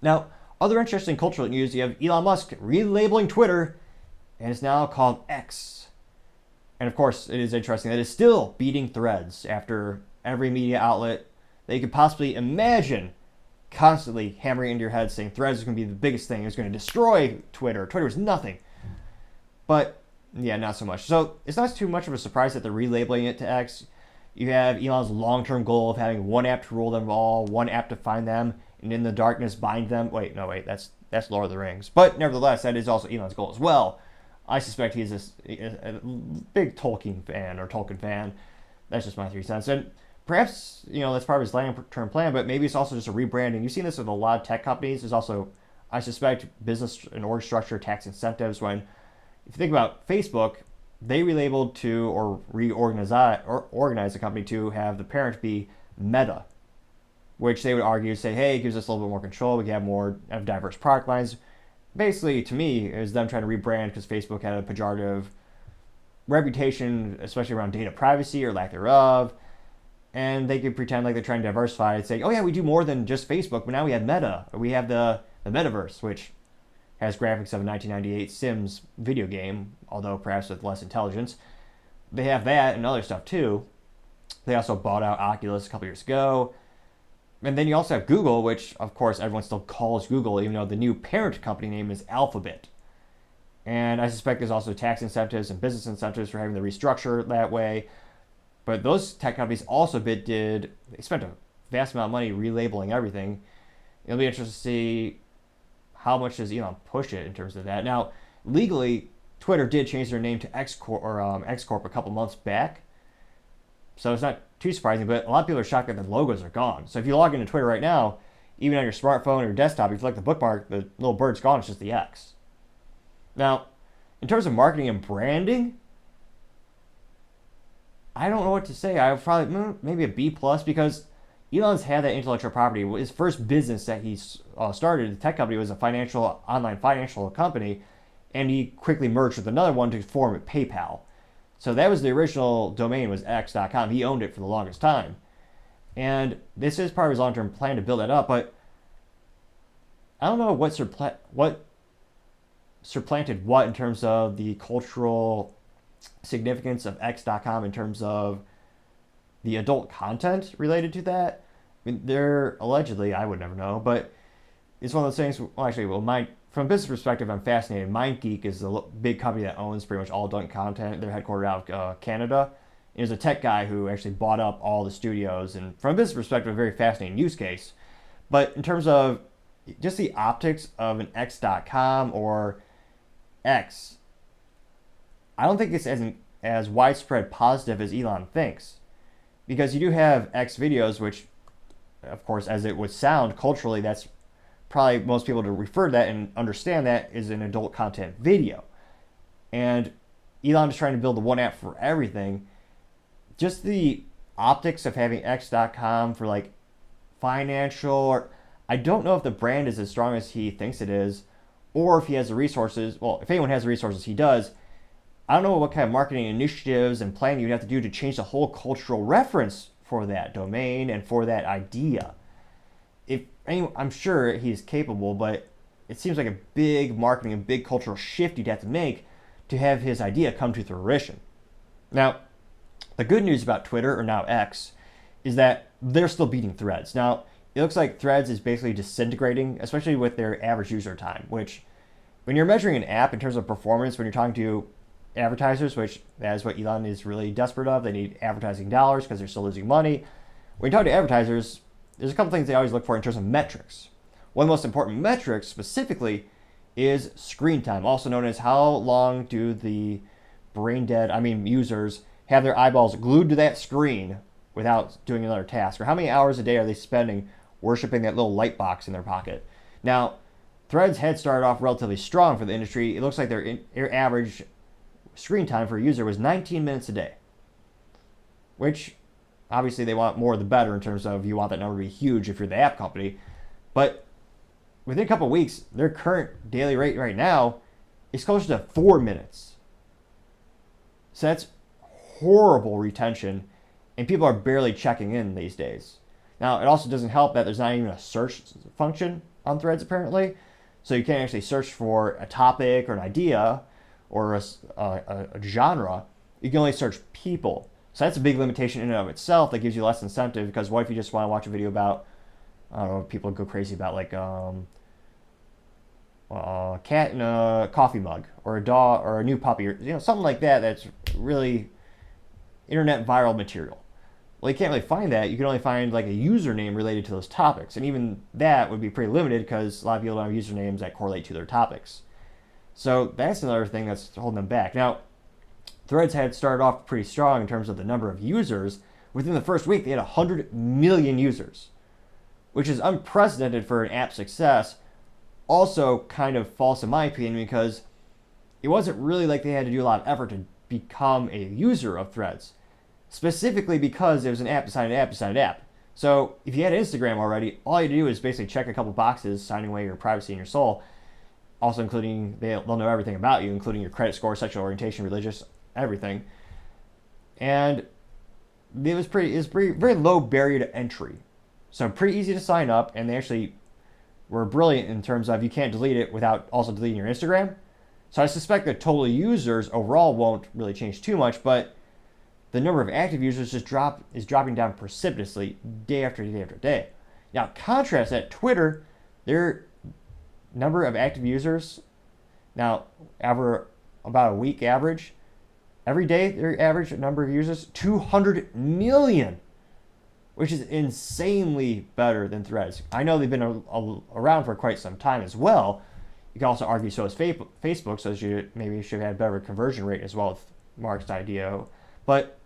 Now, other interesting cultural news, you have Elon Musk relabeling Twitter, and it's now called X. And of course, it is interesting that it's still beating Threads after every media outlet that you could possibly imagine constantly hammering into your head saying Threads is going to be the biggest thing. It's going to destroy Twitter. Twitter is nothing. But yeah, not so much. So it's not too much of a surprise that they're relabeling it to X. You have Elon's long-term goal of having one app to rule them all, one app to find them, and in the darkness bind them. Wait, that's Lord of the Rings. But nevertheless, that is also Elon's goal as well. I suspect he's a big Tolkien fan. That's just my 3 cents. And perhaps, that's part of his long-term plan, but maybe it's also just a rebranding. You've seen this with a lot of tech companies. There's also, I suspect, business and org structure, tax incentives. When, if you think about Facebook, they relabeled to or organize the company to have the parent be Meta, which they would argue, say, hey, it gives us a little bit more control. We can have diverse product lines. Basically, to me, it was them trying to rebrand because Facebook had a pejorative reputation, especially around data privacy or lack thereof. And they could pretend like they're trying to diversify and say, oh yeah, we do more than just Facebook, but now we have Meta. Or we have the metaverse, which has graphics of a 1998 Sims video game, although perhaps with less intelligence. They have that and other stuff too. They also bought out Oculus a couple years ago. And then you also have Google, which of course everyone still calls Google, even though the new parent company name is Alphabet. And I suspect there's also tax incentives and business incentives for having the restructure that way. But those tech companies also they spent a vast amount of money relabeling everything. It'll be interesting to see how much does Elon push it in terms of that. Now, legally, Twitter did change their name to X Corp a couple months back. So it's not too surprising, but a lot of people are shocked that the logos are gone. So if you log into Twitter right now, even on your smartphone or your desktop, if you like the bookmark, the little bird's gone, it's just the X. Now, in terms of marketing and branding, I don't know what to say. I would probably maybe a B plus because Elon's had that intellectual property. His first business that he started, the tech company, was a online financial company, and he quickly merged with another one to form PayPal. So that was the original domain, was X.com. He owned it for the longest time. And this is part of his long-term plan to build that up, but I don't know what supplanted what in terms of the cultural significance of X.com in terms of the adult content related to that. I mean, they're allegedly, I would never know, but it's one of those things. Well, actually, from a business perspective, I'm fascinated. MindGeek is a big company that owns pretty much all adult content. They're headquartered out of Canada. There's a tech guy who actually bought up all the studios, and from a business perspective, a very fascinating use case. But in terms of just the optics of an X.com or X, I don't think it's as widespread positive as Elon thinks. Because you do have X videos, which, of course, as it would sound culturally, that's probably most people to refer to that and understand that is an adult content video. And Elon is trying to build the one app for everything. Just the optics of having X.com for like financial, or I don't know if the brand is as strong as he thinks it is, or if he has the resources. Well, if anyone has the resources, he does. I don't know what kind of marketing initiatives and planning you'd have to do to change the whole cultural reference for that domain and for that idea. I'm sure he's capable, but it seems like a big marketing and big cultural shift you'd have to make to have his idea come to fruition. Now, the good news about Twitter, or now X, is that they're still beating Threads. Now, it looks like Threads is basically disintegrating, especially with their average user time, which when you're measuring an app in terms of performance, when you're talking to advertisers, which that is what Elon is really desperate of. They need advertising dollars because they're still losing money. When you talk to advertisers, there's a couple things they always look for in terms of metrics. One of the most important metrics specifically is screen time, also known as how long do the users have their eyeballs glued to that screen without doing another task, or how many hours a day are they spending worshiping that little light box in their pocket. Now, Threads had started off relatively strong for the industry. It looks like their average screen time for a user was 19 minutes a day, which obviously they want more the better in terms of you want that number to be huge if you're the app company. But within a couple of weeks, their current daily rate right now is closer to 4 minutes. So that's horrible retention, and people are barely checking in these days. Now, it also doesn't help that there's not even a search function on Threads apparently. So you can't actually search for a topic or an idea or a genre. You can only search people. So that's a big limitation in and of itself that gives you less incentive, because what if you just want to watch a video about, I don't know, people go crazy about like a cat in a coffee mug, or a dog, or a new puppy, or something like that that's really internet viral material. Well, you can't really find that. You can only find like a username related to those topics, and even that would be pretty limited because a lot of people don't have usernames that correlate to their topics. So that's another thing that's holding them back. Now, Threads had started off pretty strong in terms of the number of users. Within the first week, they had 100 million users, which is unprecedented for an app success. Also kind of false in my opinion, because it wasn't really like they had to do a lot of effort to become a user of Threads, specifically because it was an app decided app decided app. So if you had Instagram already, all you do is basically check a couple boxes, signing away your privacy and your soul, also including they'll know everything about you, including your credit score, sexual orientation, religious, everything. And it was very low barrier to entry, so pretty easy to sign up, and they actually were brilliant in terms of you can't delete it without also deleting your Instagram. So I suspect that total users overall won't really change too much, but the number of active users is dropping down precipitously day after day after day. Now contrast that, Twitter, their number of active users now over about a week average, every day their average number of users 200 million, which is insanely better than Threads. I know they've been around for quite some time as well. You can also argue so is Facebook, so maybe should have had better conversion rate as well with Mark's idea. But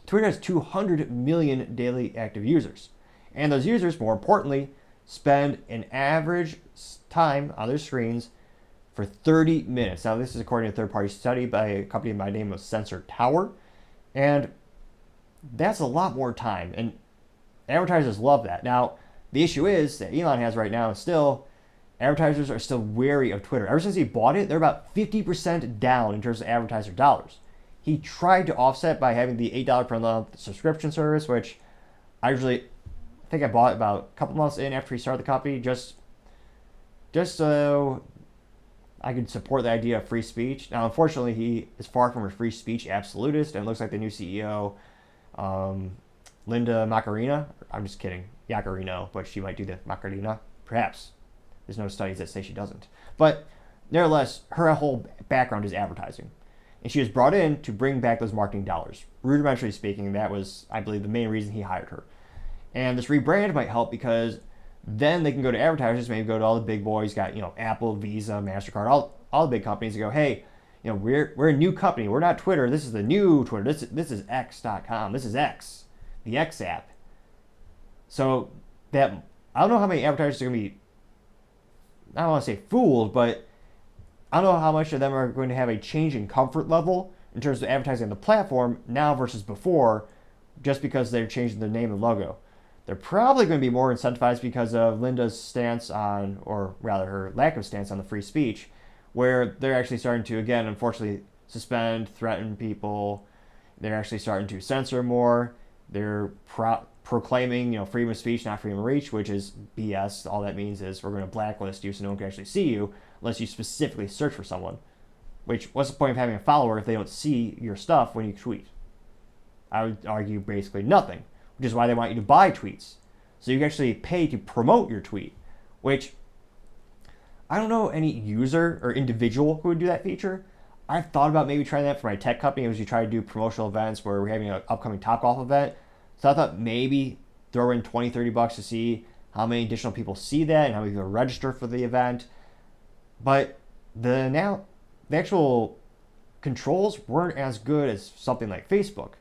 Twitter has 200 million daily active users. And those users, more importantly, spend an average time on their screens for 30 minutes. Now, this is according to a third-party study by a company by the name of Sensor Tower. And that's a lot more time. And advertisers love that. Now, the issue is that Elon has right now still, advertisers are still wary of Twitter. Ever since he bought it, they're about 50% down in terms of advertiser dollars. He tried to offset by having the $8 per month subscription service, which I think I bought about a couple months in after he started the company, just so I could support the idea of free speech. Now, unfortunately, he is far from a free speech absolutist, and it looks like the new CEO, Linda Macarena, I'm just kidding, Yacarino, but she might do the Macarena, perhaps. There's no studies that say she doesn't. But nevertheless, her whole background is advertising. And she was brought in to bring back those marketing dollars. Rudimentarily speaking, that was, I believe, the main reason he hired her. And this rebrand might help because then they can go to advertisers, maybe go to all the big boys, got, Apple, Visa, MasterCard, all the big companies, and go, hey, we're a new company. We're not Twitter. This is the new Twitter. This is X.com. This is X, the X app. So that, I don't know how many advertisers are going to be, I don't want to say fooled, but I don't know how much of them are going to have a change in comfort level in terms of advertising on the platform now versus before, just because they're changing the name and logo. They're probably going to be more incentivized because of Linda's stance on, or rather her lack of stance on, the free speech, where they're actually starting to, again, unfortunately, suspend, threaten people. They're actually starting to censor more. They're proclaiming, freedom of speech, not freedom of reach, which is BS. All that means is we're going to blacklist you so no one can actually see you unless you specifically search for someone. Which, what's the point of having a follower if they don't see your stuff when you tweet? I would argue basically nothing, which is why they want you to buy tweets. So you can actually pay to promote your tweet, which I don't know any user or individual who would do that feature. I've thought about maybe trying that for my tech company as we try to do promotional events where we're having an upcoming Topgolf event. So I thought maybe throw in $20-$30 to see how many additional people see that and how many people register for the event. But the actual controls weren't as good as something like Facebook,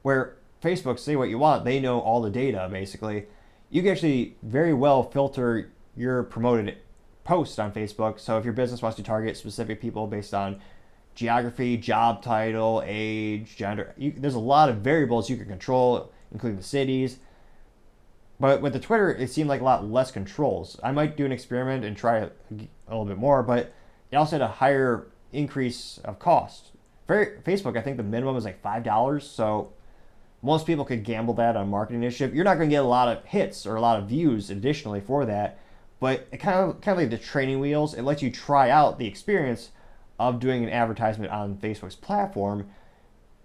where Facebook, say what you want, they know all the data basically. You can actually very well filter your promoted posts on Facebook. So if your business wants to target specific people based on geography, job title, age, gender, there's a lot of variables you can control, including the cities. But with the Twitter, it seemed like a lot less controls. I might do an experiment and try a little bit more, but it also had a higher increase of cost. For Facebook, I think the minimum is like $5, so most people could gamble that on a marketing initiative. You're not going to get a lot of hits or a lot of views additionally for that, but it kind of like the training wheels. It lets you try out the experience of doing an advertisement on Facebook's platform.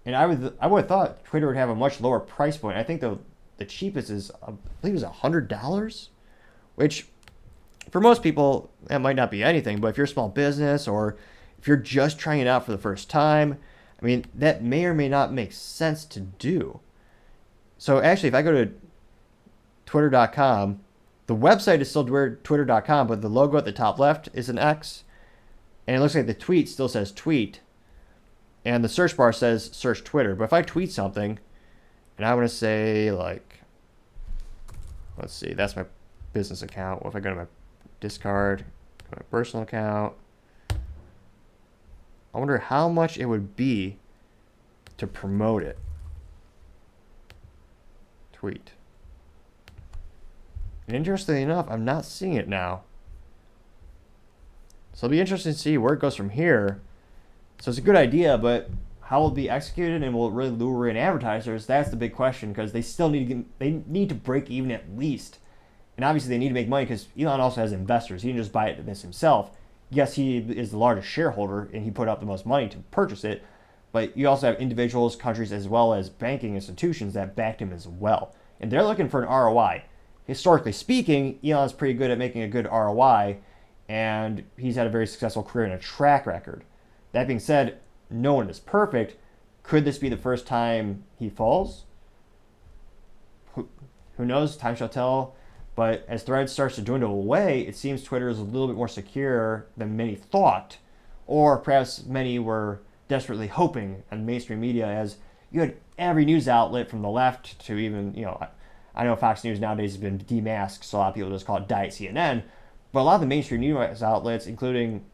And I would have thought Twitter would have a much lower price point. I think the cheapest is, I believe, it's $100, which for most people that might not be anything. But if you're a small business or if you're just trying it out for the first time, I mean, that may or may not make sense to do. So actually, if I go to twitter.com, the website is still twitter.com, but the logo at the top left is an X. And it looks like the tweet still says tweet. And the search bar says search Twitter. But if I tweet something, and I want to say, like, let's see, that's my business account. What if I go to my Discard, go to my personal account? I wonder how much it would be to promote it. Tweet. And interestingly enough, I'm not seeing it now. So it'll be interesting to see where it goes from here. So it's a good idea, but how will it be executed and will it really lure in advertisers? That's the big question, because they still need to break even at least. And obviously they need to make money because Elon also has investors. He didn't just buy this himself. Yes, he is the largest shareholder and he put up the most money to purchase it, but you also have individuals, countries, as well as banking institutions that backed him as well. And they're looking for an ROI. Historically speaking, Elon's pretty good at making a good ROI, and he's had a very successful career and a track record. That being said, no one is perfect. Could this be the first time he falls? Who knows? Time shall tell. But as Threads starts to dwindle away, it seems Twitter is a little bit more secure than many thought, or perhaps many were desperately hoping on mainstream media, as you had every news outlet from the left to even, I know Fox News nowadays has been demasked, so a lot of people just call it Diet CNN, but a lot of the mainstream news outlets, including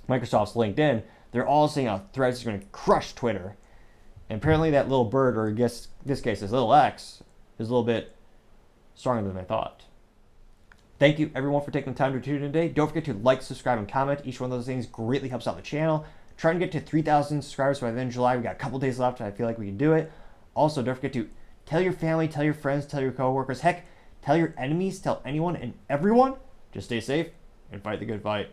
Microsoft's LinkedIn, they're all saying how Threads is going to crush Twitter. And apparently that little bird, or I guess in this case, this little X, is a little bit stronger than I thought. Thank you, everyone, for taking the time to tune in today. Don't forget to like, subscribe, and comment. Each one of those things greatly helps out the channel. Trying to get to 3,000 subscribers by the end of July. We got a couple days left, and I feel like we can do it. Also, don't forget to tell your family, tell your friends, tell your coworkers. Heck, tell your enemies, tell anyone and everyone. Just stay safe and fight the good fight.